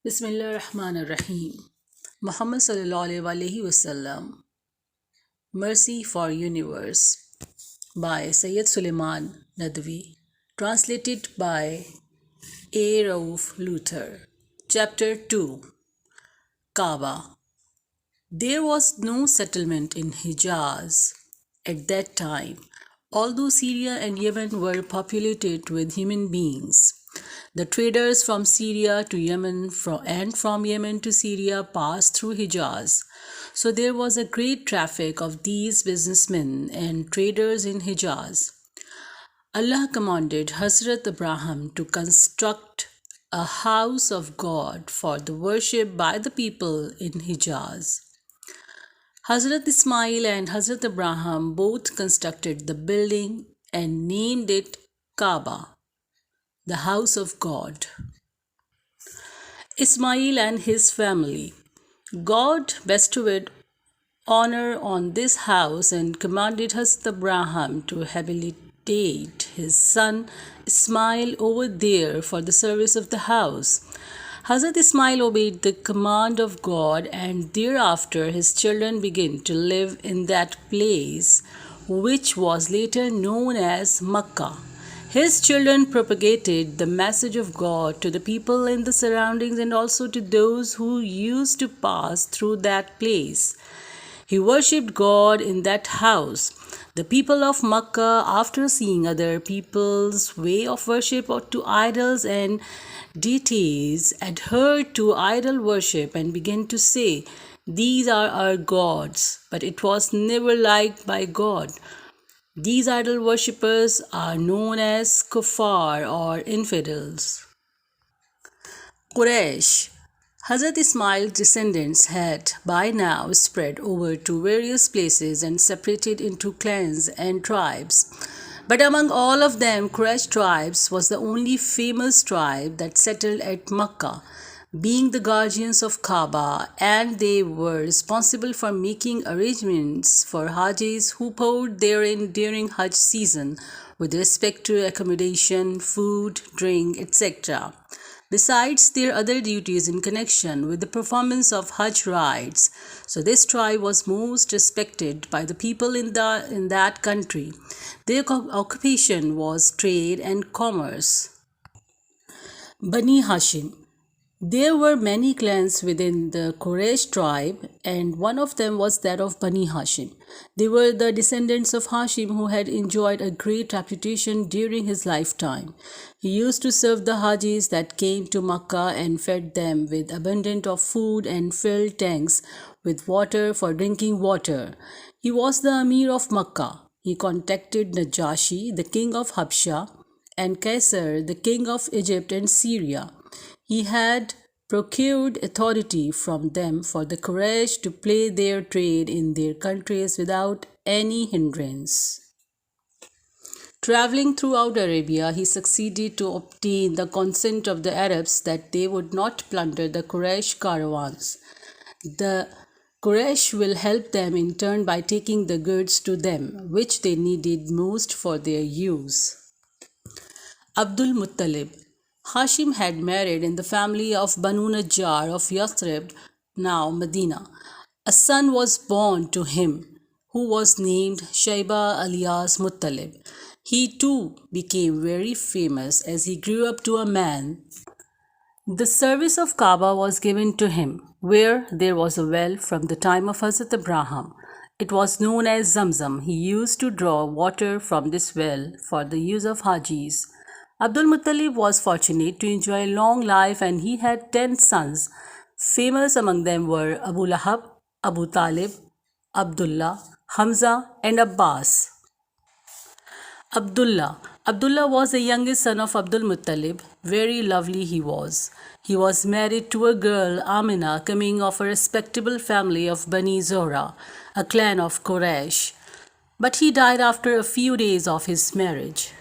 Bismillahirrahmanirrahim. Muhammad sallallahu alaihi wasallam. Mercy for Universe by SYED SULAYMAN NADVI. Translated by A.Rauf Luther. Chapter 2. Kaaba. There was no settlement in Hijaz at that time, although Syria and Yemen were populated with human beings. The traders from Syria to Yemen and from Yemen to Syria passed through Hijaz. So there was a great traffic of these businessmen and traders in Hijaz. Allah commanded Hazrat Abraham to construct a house of God for the worship by the people in Hijaz. Hazrat Ismail and Hazrat Abraham both constructed the building and named it Kaaba, the house of God. Ismail and his family. God bestowed honor on this house and commanded Hazrat Abraham to habilitate his son Ismail over there for the service of the house. Hazrat Ismail obeyed the command of God, and thereafter his children began to live in that place, which was later known as Makkah. His children propagated the message of God to the people in the surroundings and also to those who used to pass through that place. He worshipped God in that house. The people of Makkah, after seeing other people's way of worship to idols and deities, adhered to idol worship and began to say, "These are our gods," but it was never liked by God. These idol worshippers are known as kuffar or infidels. Quraysh. Hazrat Ismail's descendants had by now spread over to various places and separated into clans and tribes. But among all of them, Quraysh tribes was the only famous tribe that settled at Makkah, being the guardians of Kaaba, and they were responsible for making arrangements for Hajis who poured therein during Hajj season with respect to accommodation, food, drink, etc. Besides their other duties in connection with the performance of Hajj rites. So this tribe was most respected by the people in that country. Their occupation was trade and commerce. Bani Hashim. There were many clans within the Quraysh tribe, and one of them was that of Bani Hashim. They were the descendants of Hashim who had enjoyed a great reputation during his lifetime. He used to serve the Hajis that came to Makkah and fed them with abundance of food and filled tanks with water for drinking water. He was the Amir of Makkah. He contacted Najashi, the king of Habsha, and Caesar, the king of Egypt and Syria. He had procured authority from them for the Quraysh to play their trade in their countries without any hindrance. Traveling throughout Arabia, he succeeded to obtain the consent of the Arabs that they would not plunder the Quraysh caravans. The Quraysh will help them in turn by taking the goods to them, which they needed most for their use. Abdul Muttalib. Hashim had married in the family of Banu Najjar of Yathrib, now Medina. A son was born to him, who was named Shaiba alias Muttalib. He too became very famous as he grew up to a man. The service of Kaaba was given to him, where there was a well from the time of Hazrat Abraham. It was known as Zamzam. He used to draw water from this well for the use of Hajis. Abdul Muttalib was fortunate to enjoy a long life, and he had 10 sons. Famous among them were Abu Lahab, Abu Talib, Abdullah, Hamza and Abbas. Abdullah was the youngest son of Abdul Muttalib. Very lovely he was. He was married to a girl, Amina, coming of a respectable family of Bani Zohra, a clan of Quraysh. But he died after a few days of his marriage.